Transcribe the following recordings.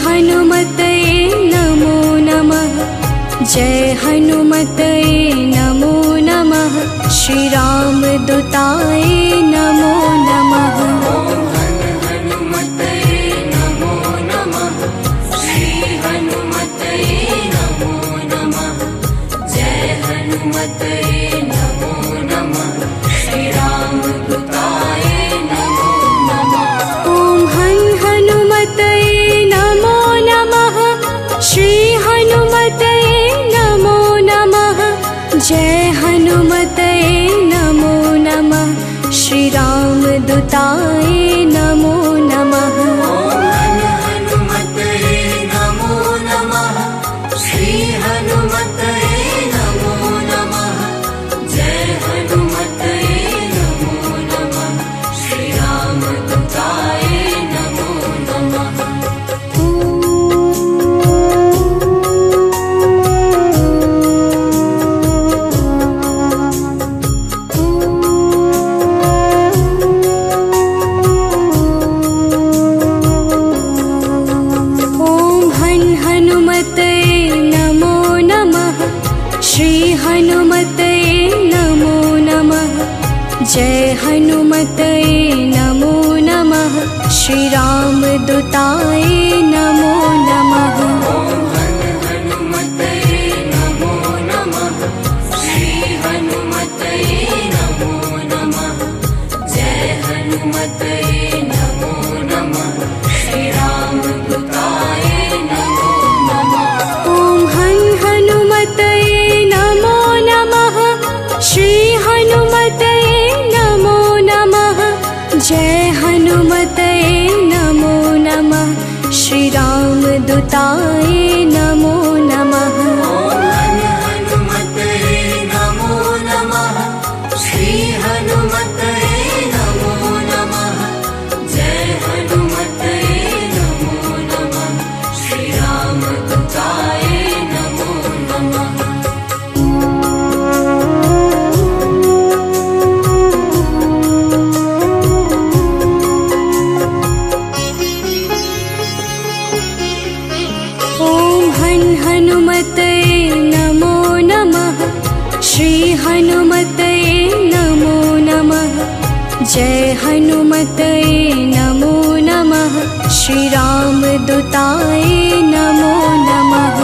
हनुमतये नमो नमः। जय हनुमतये नमो नमः। श्री रामदूताय नमो नमः। जय हनुमतये नमो नमः। श्री रामदूताय नमो नमः। जय हनुमतये नमो नमः। श्री रामदूताय नमो नमः। जय हनुमतये नमो नमः। श्री रामदूताय नमो नमः। हनुमतये नमो नमः। श्री हनुमतये नमो नमः। जय हनुमतये नमो नमः। श्री रामदूताय नमो नमः।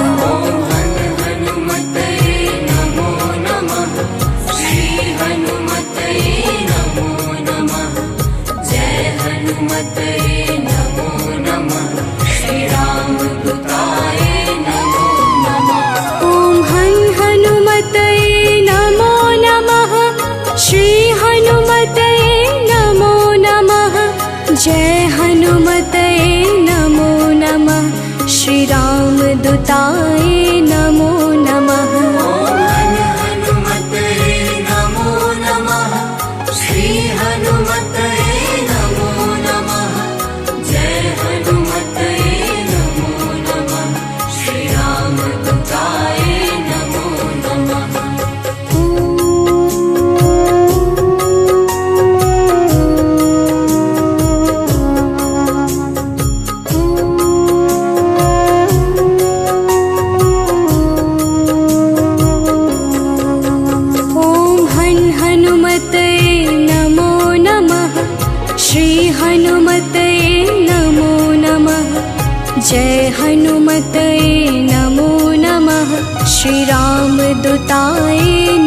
जय हनुमतये नमो नमः। श्री रामदूताय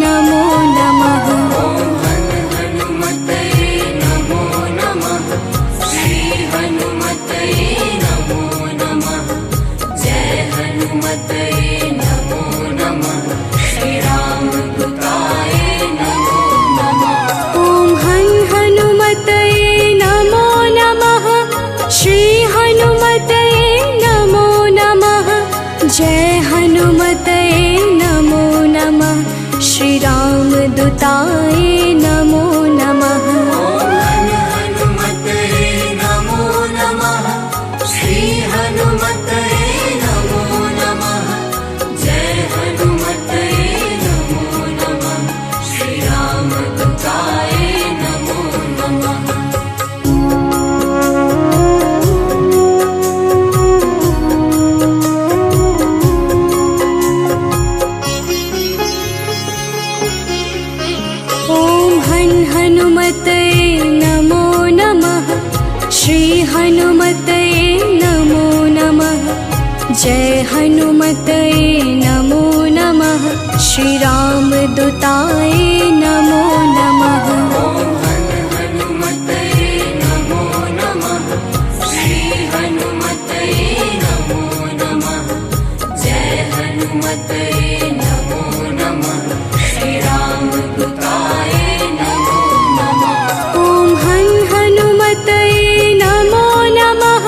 नमो नमः। जय हनुमतये नमो नमः। श्री रामदूताय नमो नमः। जय हनुमतये नमो नमः। श्री राम जय हनुमते नमो नमः श्री रामदूताय नमो नमः। हनुमते नमो नमः श्री हनुमते नमो नमः। जय हनुमते नमो नमः श्री रामदूताय नमो नमः। ॐ हनुमते नमो नमः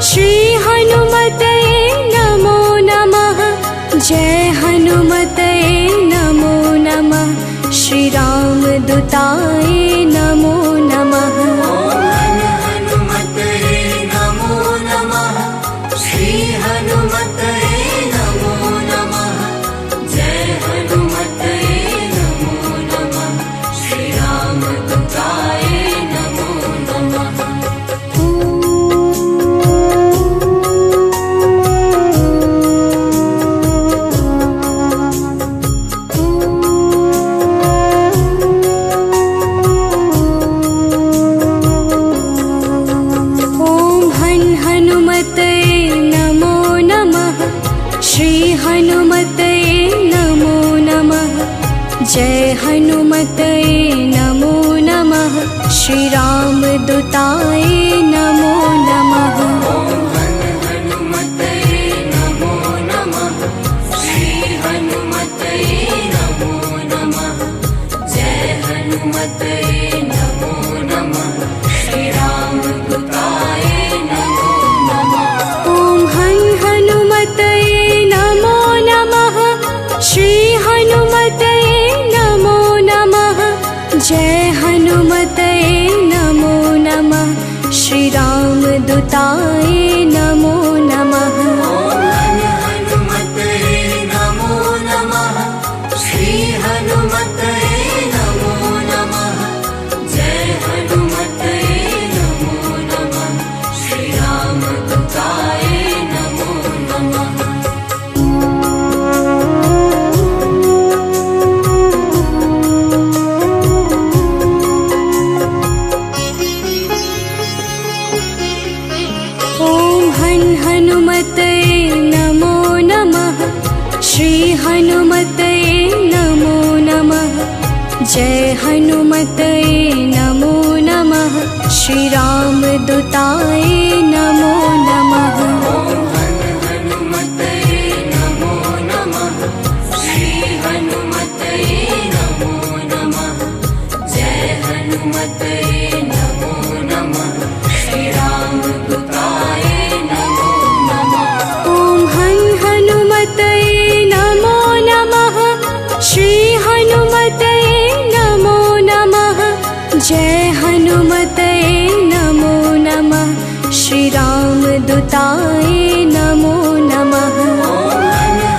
श्री हनुमते नमो नमः। जय हनुमते नमो नमः श्री रामदूताय नमो नमः। हनुमते नमो नमः श्री हनुमते नमो नमः। जय हनुमते नमो नमः श्री रामदूताय नमो नमः। हनुमते नमो नमः श्री हनुमते नमो नमः। जय हनुमते नमो नमः श्री रामदूताय नमो नमः। हनुमते नमो नमः श्री हनुमते नमो नमः। जय हनुमते नमो नमः श्री रामदूताय नमो नमः। ॐ हनुमते नमो नमः श्री हनुमते नमो नमः। जय हनुमते नमो नमः श्री रामदूताय नमो नमः। हनुमते नमो नमः श्री हनुमते नमो नमः। जय हनुमते नमो नमः श्री रामदूताय नमो नमः। ॐ हनुमते नमो नमः श्री हनुमते नमो नमः। जय हनुमते नमो नमः श्री रामदूताय नमो नमः। हनुमते नमो नमः श्री हनुमते नमो नमः। जय हनुमते नमो नमः श्री रामदूताय नमो नमः। ॐ हनुमते नमो नमः श्री हनुमते नमो नमः। जय हनुमते नमो नमः श्री रामदूताय नमो नमः।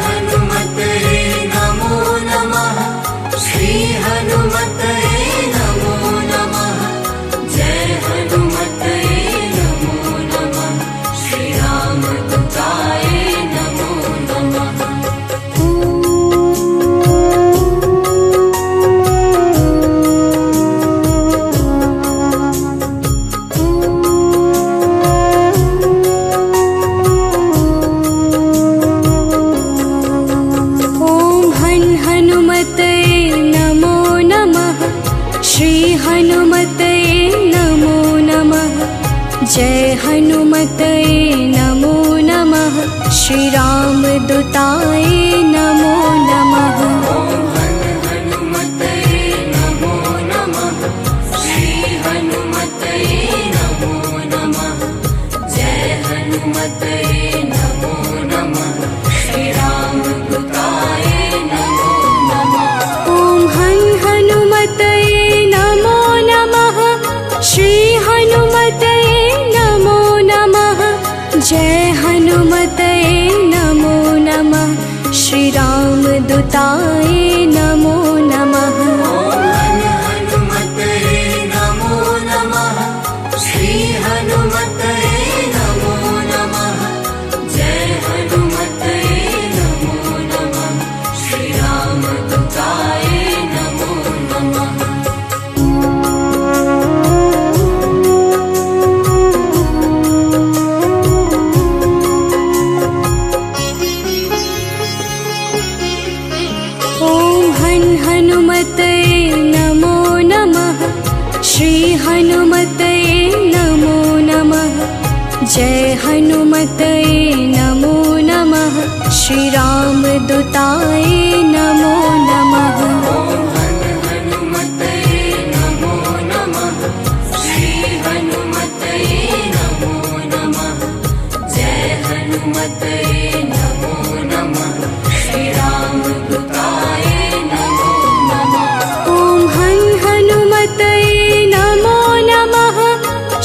हनुमते नमो नमः श्री हनुमते नमो नमः। जय हनुमते नमो नमः श्री रामदूताय नमो नमः। हनुमते नमो नमः श्री हनुमते नमो नमः। जय हनुमते नमो नमः श्री रामदूताय नमो नमः। हनुमते नमो नमः श्री हनुमते नमो नमः। जय हनुमते नमो नमः श्री रामदूताय नमो नमः। ॐ हनुमते नमो नमः श्री हनुमते नमो नमः। जय हनुमते नमो नमः श्री रामदूताय नमो नमः। हनुमते नमो नमः श्री हनुमते नमो नमः। जय हनुमते नमो नमः श्री रामदूताय नमो नमः। हनुमतये नमो नमः श्री रामदूताय नमो नमः ॐ हनुमतये नमो नमः श्री हनुमतये नमो नमः जय हनुमतये नमो नमः श्री रामदूताय नमो नमः ॐ हनुमतये नमो नमः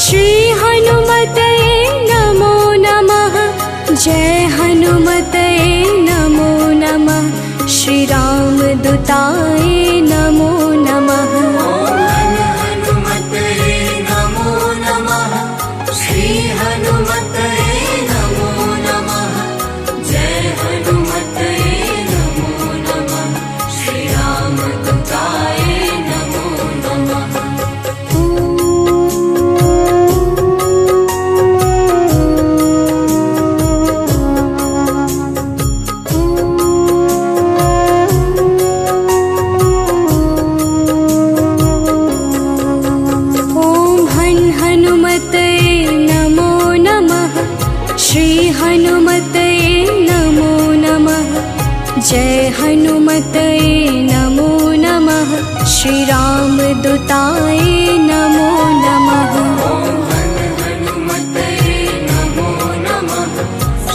श्री हनुमतये नमो नमः जय हनुमतये नमो नमः श्री रामदूताय नमो नमः हनुमतये नमो नमः श्री हनुमतये नमो नमः जय हनुमतये नमो नमः श्री रामदूताय नमो नमः हनुमतये नमो नमः श्री हनुमतये नमो नमः जय हनुमतये नमो नमः श्री रामदूताय नमो नमः हनुमतये नमो नमः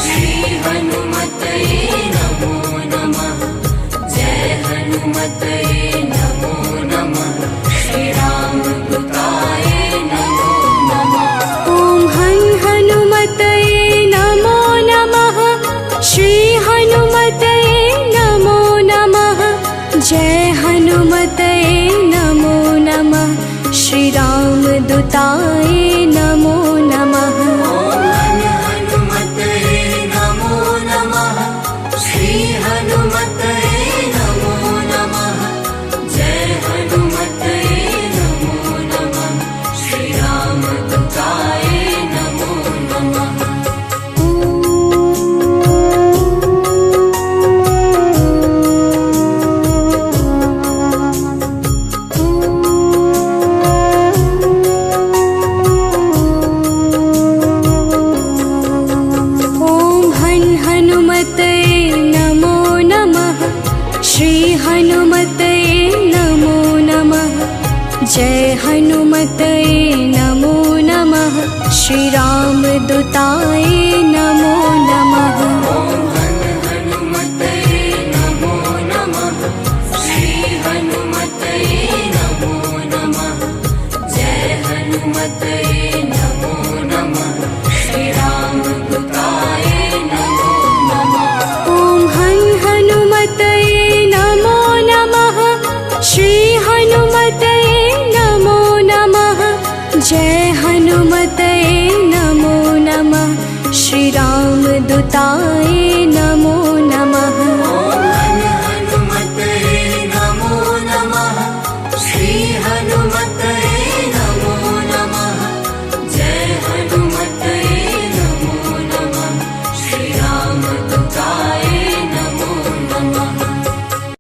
श्री हनुमतये नमो नमः जय हनुमतये नमो नमः श्री रामदूताय नमो नमः ॐ हनुमतये नमो नमः श्री हनुमतये नमो नमः जय हनुमतये नमो नमः श्री रामदूताय नमो नमः हनुमतये नमो नमः श्री हनुमतये नमो नमः जय हनुमतये नमो नमः श्री रामदूताय नमो नमः हनुमतये नमो नमः श्री हनुमतये नमो नमः जय हनुमतये नमो नमः श्री रामदूताय नमो नमः हनुमतये नमो नमः श्री हनुमतये नमो नमः जय हनुमतये नमो नमः श्री रामदूताय नमो नमः ॐ हनुमतये नमो नमः श्री हनुमतये नमो नमः जय हनुमतये नमो नमः श्री रामदूताय